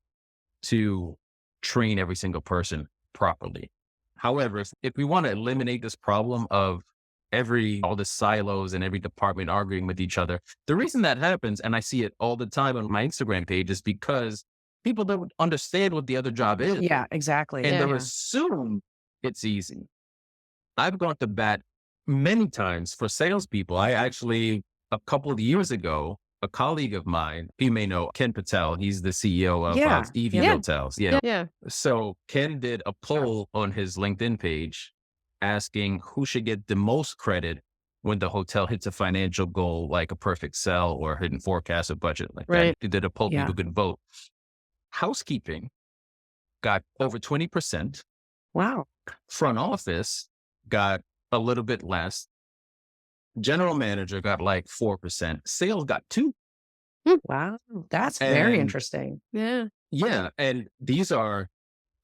to train every single person properly. However, if we want to eliminate this problem of all the silos and every department arguing with each other, the reason that happens, and I see it all the time on my Instagram page, is because people don't understand what the other job is. Yeah, exactly. And they assume it's easy. I've gone to bat many times for salespeople. I actually, a couple of years ago, a colleague of mine, you may know Ken Patel. He's the CEO of EV Hotels. Yeah. So Ken did a poll on his LinkedIn page asking who should get the most credit when the hotel hits a financial goal, like a perfect sell or hidden forecast or budget like that. He did a poll, people could vote. Housekeeping got over 20%. Wow. Front office got a little bit less. General manager got like 4%. Sales got 2%. Wow. That's very And interesting. Yeah. yeah, and these are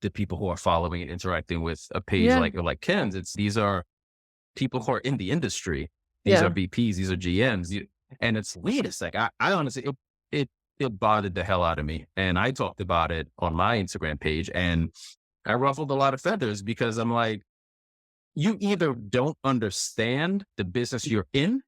the people who are following and interacting with a page Yeah. like Ken's. These are people who are in the industry. These are Yeah. VPs, these are GMs. And it's, wait a sec. I honestly, it, it bothered the hell out of me. And I talked about it on my Instagram page, and I ruffled a lot of feathers because I'm like, you either don't understand the business you're in.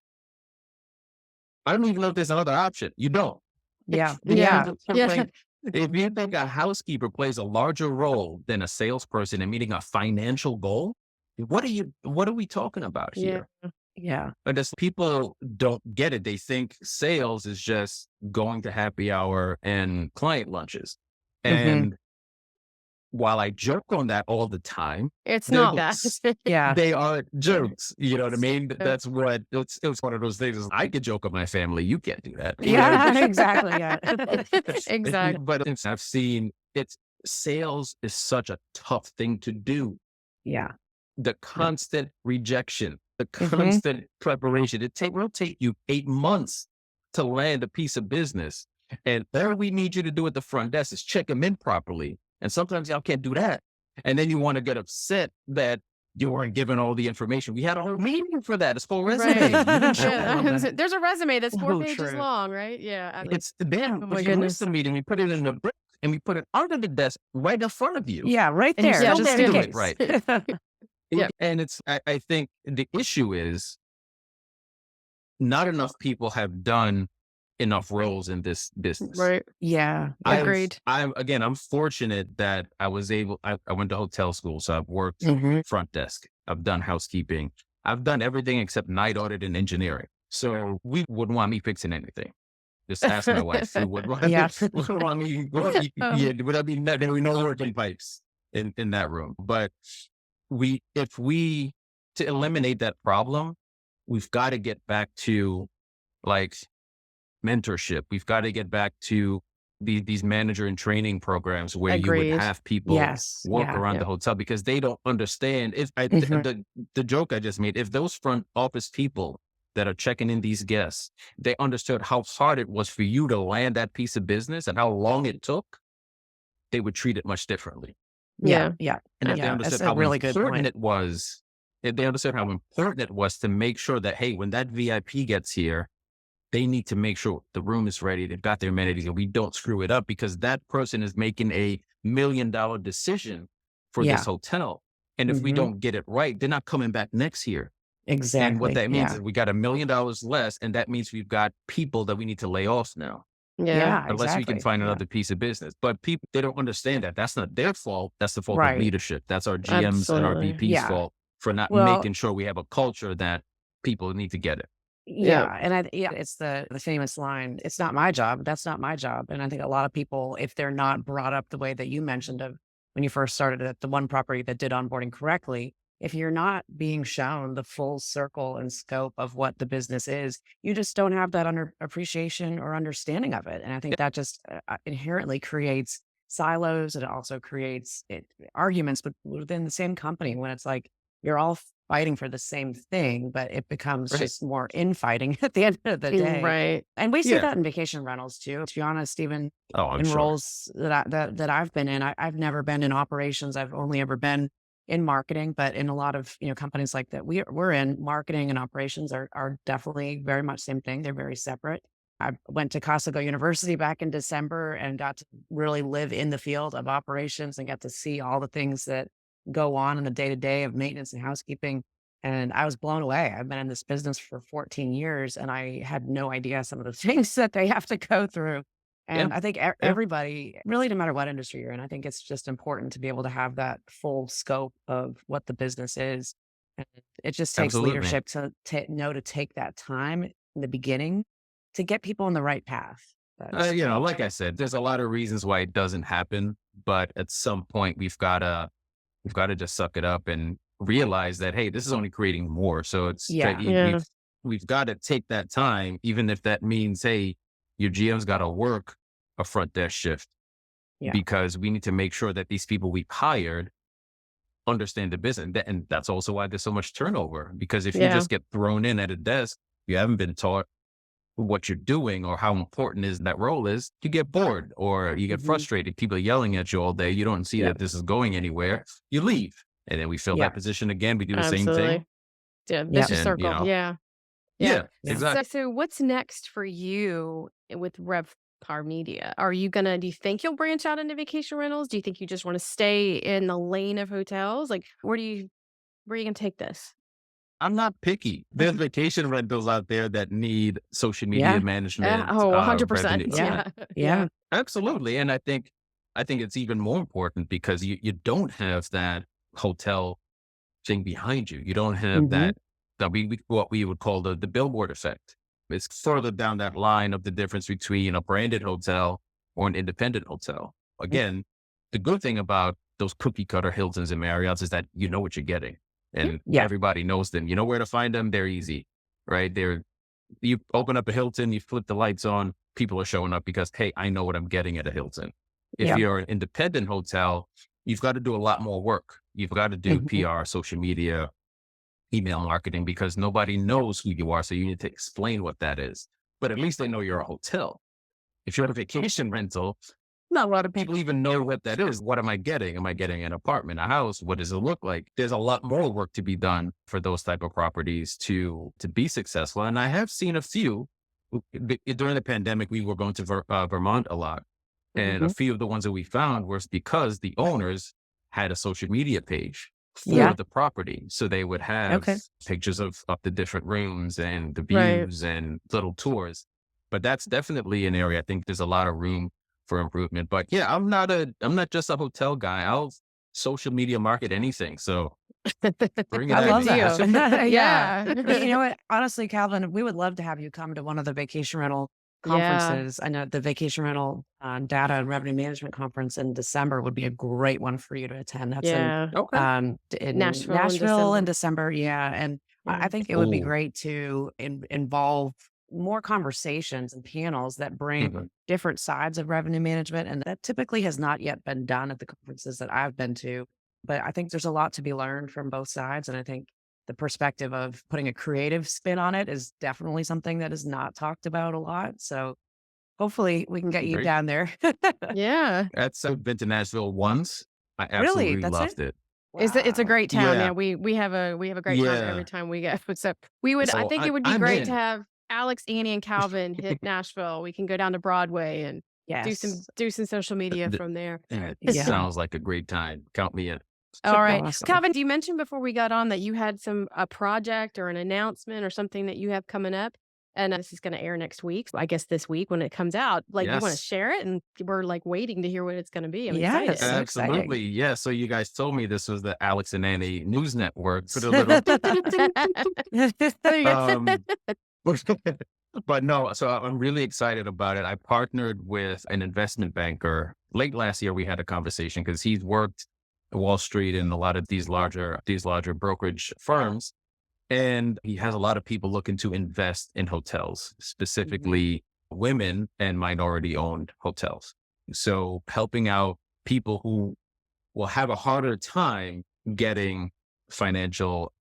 I don't even know if there's another option. You don't. Yeah. Yeah. I'm Yeah. like, if you think a housekeeper plays a larger role than a salesperson in meeting a financial goal, what are we talking about Yeah. here? Yeah. But as people don't get it, they think sales is just going to happy hour and client lunches. Mhm. And while I joke on that all the time, It's they're not that. Yeah. they are jokes. You know what I mean? That's what it was one of those things. I could joke on my family. You can't do that. You know? Yeah. Exactly. Yeah. Exactly. But I've seen it's sales is such a tough thing to do. Yeah. The constant rejection, the Mhm. constant preparation. Will take you 8 months to land a piece of business. And all we need you to do at the front desk is check them in properly. And sometimes y'all can't do that. And then you want to get upset that you weren't given all the information. We had a whole meeting for that. It's full resume. Right. You didn't show Yeah. all that. There's a resume that's 4 Oh, pages true. long, right? Yeah. It's then, Oh but my you goodness. missed the meeting. We put it in the brick and we put it under the desk right in front of you. Yeah. Right And you there. Yeah, still Just didn't in do it case. right. Yeah. And I think the issue is not enough people have done enough roles in this business. Right. Yeah. Agreed. I'm fortunate that I went to hotel school. So I've worked Mhm. front desk. I've done housekeeping. I've done everything except night audit and engineering. So we wouldn't want me fixing anything. Just ask my wife. We would want, Yeah. wouldn't want me. Yeah, would be there would no working pipes in that room. But to eliminate that problem, we've got to get back to like mentorship. We've got to get back to these manager and training programs where you Agreed. would have people Yes. work Yeah. around Yeah. the hotel because they don't understand. Mhm. The joke I just made, if those front office people that are checking in these guests, they understood how hard it was for you to land that piece of business and how long it took, they would treat it much differently. Yeah. Yeah. Yeah. And if they Yeah. understood That's a how really good important point. it was, if they understood how important it was to make sure that, hey, when that VIP gets here, they need to make sure the room is ready, they've got their amenities, and we don't screw it up because that person is making a $1 million decision for Yeah. this hotel. And if we Mhm. don't get it right, they're not coming back next year. And what Exactly. that means Yeah. is we got $1 million less, and that means we've got people that we need to lay off now, Yeah. Yeah. unless we can Exactly. find Yeah. another piece of business. But people, they don't understand that. That's not their fault. That's the fault of Right. leadership. That's our GMs and our Absolutely. VPs' Yeah. fault for not Well, making sure we have a culture that people need to get it. Yeah. yeah. And it's the famous line, it's not my job. That's not my job. And I think a lot of people, if they're not brought up the way that you mentioned of when you first started at the one property that did onboarding correctly, if you're not being shown the full circle and scope of what the business is, you just don't have that appreciation or understanding of it. And I think that just inherently creates silos. And it also creates arguments within the same company when it's like you're all fighting for the same thing, but it becomes Right. just more infighting at the end of the day. Right. And we see Yeah. that in vacation rentals too. To be honest, even Oh, I'm in sure. roles that I've been in, I've never been in operations. I've only ever been in marketing, but in a lot of companies like that we're in, marketing and operations are definitely very much same thing. They're very separate. I went to Costco University back in December and got to really live in the field of operations and got to see all the things that go on in the day to day of maintenance and housekeeping. And I was blown away. I've been in this business for 14 years and I had no idea some of the things that they have to go through. Yeah. And I think Yeah. everybody, really, no matter what industry you're in, I think it's just important to be able to have that full scope of what the business is. And it just takes Absolutely. leadership to know to take that time in the beginning to get people on the right path. That's, Like I said, there's a lot of reasons why it doesn't happen, but at some point we've got to just suck it up and realize that, hey, this is only creating more. So it's Yeah. Yeah. we've got to take that time, even if that means, hey, your GM's got to work a front desk shift Yeah. because we need to make sure that these people we've hired understand the business. And that's also why there's so much turnover, because if you Yeah. just get thrown in at a desk, you haven't been taught, what you're doing or how important is that role is, you get bored or you get Mhm. frustrated. People are yelling at you all day. You don't see Yep. that this is going anywhere. You leave. And then we fill Yeah. that position again. We do the same thing. Absolutely. Yeah. Yep. Vicious And, circle. Yeah. Yeah. yeah, Yeah. exactly. So what's next for you with Revpar Media? Do you think you'll branch out into vacation rentals? Do you think you just want to stay in the lane of hotels? Like, where are you going to take this? I'm not picky. There's vacation rentals out there that need social media Yeah. management, 100%. revenue. Yeah. Yeah. Yeah. Yeah. Absolutely. And I think it's even more important because you don't have that hotel thing behind you. You don't have Mhm. what we would call the billboard effect. It's further down that line of the difference between a branded hotel or an independent hotel. Again, the good thing about those cookie cutter Hiltons and Marriotts is that you know what you're getting and Yeah. everybody knows them. You know where to find them. They're easy, right? You open up a Hilton, you flip the lights on, people are showing up because, hey, I know what I'm getting at a Hilton. If Yeah. you're an independent hotel, you've got to do a lot more work. You've got to do Mhm. PR, social media, email marketing, because nobody knows who you are. So you need to explain what that is. But at least they know you're a hotel. If you're at a vacation rental, not a lot of people even know what that is. What am I getting? Am I getting an apartment, a house? What does it look like? There's a lot more work to be done for those type of properties to be successful. And I have seen a few. During the pandemic, we were going to Vermont a lot. And a Mhm. few of the ones that we found was because the owners had a social media page for Yeah. the property. So they would have Okay. pictures of the different rooms and the Right. views and little tours. But that's definitely an area I think there's a lot of room for improvement. But yeah, I'm not just a hotel guy. I'll social media market anything. So bring it I at Good love me. that. deal. Yeah. You Yeah. know what? Honestly, Calvin, we would love to have you come to one of the vacation rental Yeah. conferences. I know the vacation rental data and revenue management conference in December would be a great one for you to attend. That's Yeah. Okay. in Nashville in Nashville in December. December. Yeah, and I Yeah. think it would be Oh, great to involve more conversations and panels that bring mhm. different sides of revenue management, and that typically has not yet been done at the conferences that I've been to. But I think there's a lot to be learned from both sides, and I think the perspective of putting a creative spin on it is definitely something that is not talked about a lot. So hopefully we can get you Great. down there. Yeah. I've been to Nashville once. I Really? absolutely That's it? loved it. It's a Wow. great town. Yeah, Yeah. we have a great time every Yeah. time we go. So I So think it would be I'm great to in. have Alex, Annie, and Calvin hit Nashville. We can go down to Broadway and Yes. do some social media Th- from there. That Yeah. sounds like a great time. Count me in. All right. Awesome. Calvin, you mentioned before we got on that you had a project or an announcement or something that you have coming up. And this is going to air next week. So I guess this week when it comes out, like you want to Yes. share it and we're like waiting to hear what it's going to be. I'm Yes. excited. So Absolutely. exciting. Yeah. So you guys told me this was the Alex and Annie News Network. Put a little There you go. um but no, so I'm really excited about it. I partnered with an investment banker. Late last year we had a conversation because he's worked Wall Street and a lot of these larger brokerage firms. And he has a lot of people looking to invest in hotels, Mhm. specifically women and minority owned hotels. So helping out people who will have a harder time getting financial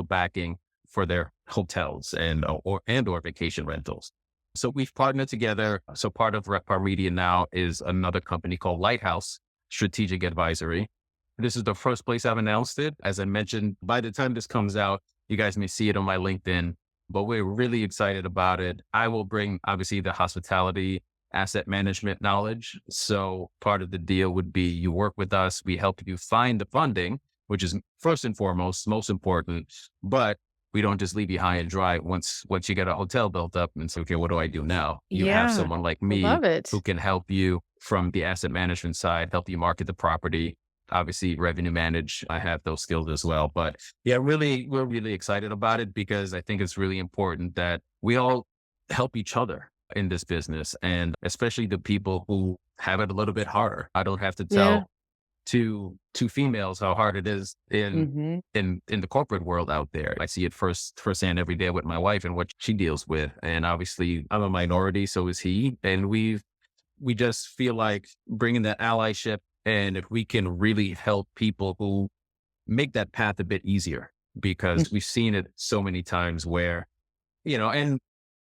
backing for their hotels and or vacation rentals. So we've partnered together. So part of Revpar Media now is another company called Lighthouse Strategic Advisory. This is the first place I've announced it. As I mentioned, by the time this comes out, you guys may see it on my LinkedIn, but we're really excited about it. I will bring obviously the hospitality asset management knowledge. So part of the deal would be you work with us, we help you find the funding, which is first and foremost, most important, but we don't just leave you high and dry once you get a hotel built up and say, okay, what do I do now? You have Yeah. someone like me Love it. who can help you from the asset management side, help you market the property, obviously revenue manage. I have those skills as well. But yeah, we're really excited about it because I think it's really important that we all help each other in this business, and especially the people who have it a little bit harder. I don't have to Yeah. tell two females how hard it is Mhm. in the corporate world out there. I see it firsthand every day with my wife and what she deals with. And obviously I'm a minority, so is he. And we just feel like bringing that allyship, and if we can really help people who make that path a bit easier, Mm. because we've seen it so many times where, and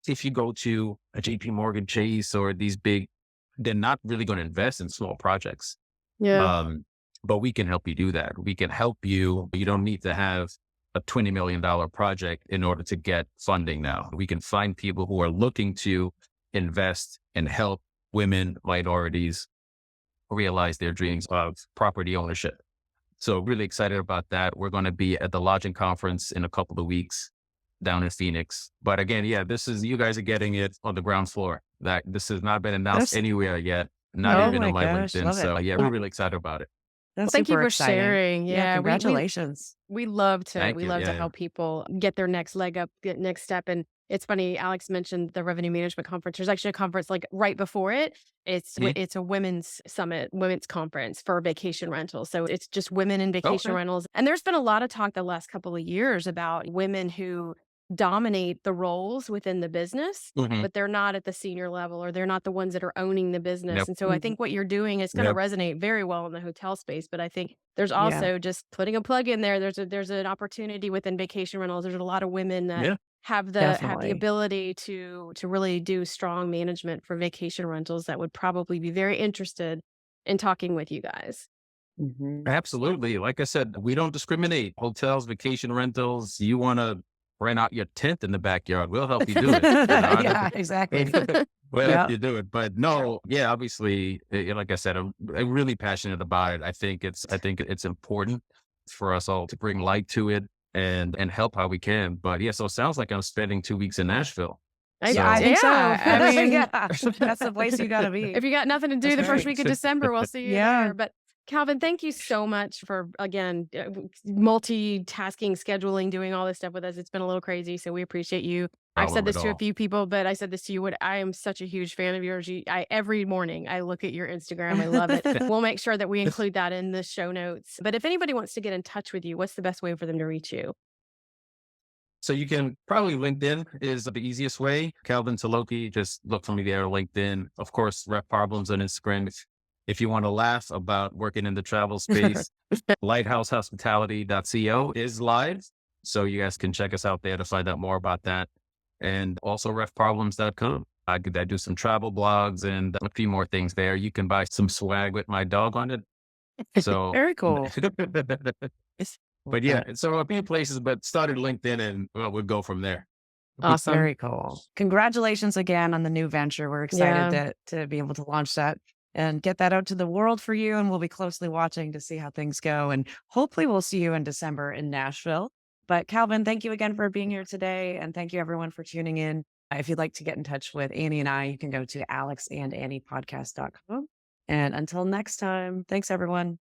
if you go to a JP Morgan Chase or these big, they're not really going to invest in small projects. Yeah. But we can help you do that. We can help you. You don't need to have a $20 million project in order to get funding now. We can find people who are looking to invest and help women, minorities realize their dreams of property ownership. So really excited about that. We're going to be at the lodging conference in a couple of weeks down in Phoenix. But again, yeah, you guys are getting it on the ground floor. That this has not been announced anywhere yet, not Oh even my on my gosh, LinkedIn. love it. So yeah, we're really excited about it. That's Thank you super for exciting. sharing. Yeah, congratulations. we love to Thank we you. love to Yeah. help people get their next leg up, get next step. And it's funny, Alex mentioned the revenue management conference. There's actually a conference like right before it. Mhm. It's a women's summit, women's conference for vacation rentals. So it's just women in vacation Okay. rentals. And there's been a lot of talk the last couple of years about women who dominate the roles within the business, Mhm. but they're not at the senior level, or they're not the ones that are owning the business. Yep. And so I think what you're doing is going to Yep. resonate very well in the hotel space. But I think there's Yeah. also, just putting a plug in there, there's an opportunity within vacation rentals. There's a lot of women that Yeah. have the Definitely. ability to really do strong management for vacation rentals that would probably be very interested in talking with you guys. Mhm. Absolutely. Like I said, we don't discriminate. Hotels, vacation rentals. You want to rent out your tent in the backyard? We'll help you do it. Yeah, exactly. We'll Yeah. help you do it. But no, yeah, obviously, like I said, I'm really passionate about it. I think it's important for us all to bring light to it and help how we can. But yeah, so it sounds like I'm spending 2 weeks in Nashville. Yeah, I think so. Yeah, I mean, Yeah, that's the place you got to be. if you got nothing to do That's the first right. week of December, we'll see you Yeah. there. But Calvin, thank you so much for, again, multitasking, scheduling, doing all this stuff with us. It's been a little crazy, so we appreciate you. I've said Problem this at to a all. few people, but I said this to you. I am such a huge fan of yours. Every morning I look at your Instagram. I love it. We'll make sure that we include that in the show notes. But if anybody wants to get in touch with you, what's the best way for them to reach you? So you can probably LinkedIn is the easiest way. Calvin Tilokee, just look for me there on LinkedIn. Of course, Rep Problems on Instagram. If you want to laugh about working in the travel space, lighthousehospitality.co is live. So you guys can check us out there to find out more about that. And also refproblems.com. I do some travel blogs and a few more things there. You can buy some swag with my dog on it. So Very cool. but yeah, so a few places, but started LinkedIn and we'll go from there. Awesome. Very cool. Congratulations again on the new venture. We're excited to be able to launch that and get that out to the world for you. And we'll be closely watching to see how things go. And hopefully we'll see you in December in Nashville. But Calvin, thank you again for being here today. And thank you everyone for tuning in. If you'd like to get in touch with Annie and I, you can go to alexandanniepodcast.com. And until next time, thanks everyone.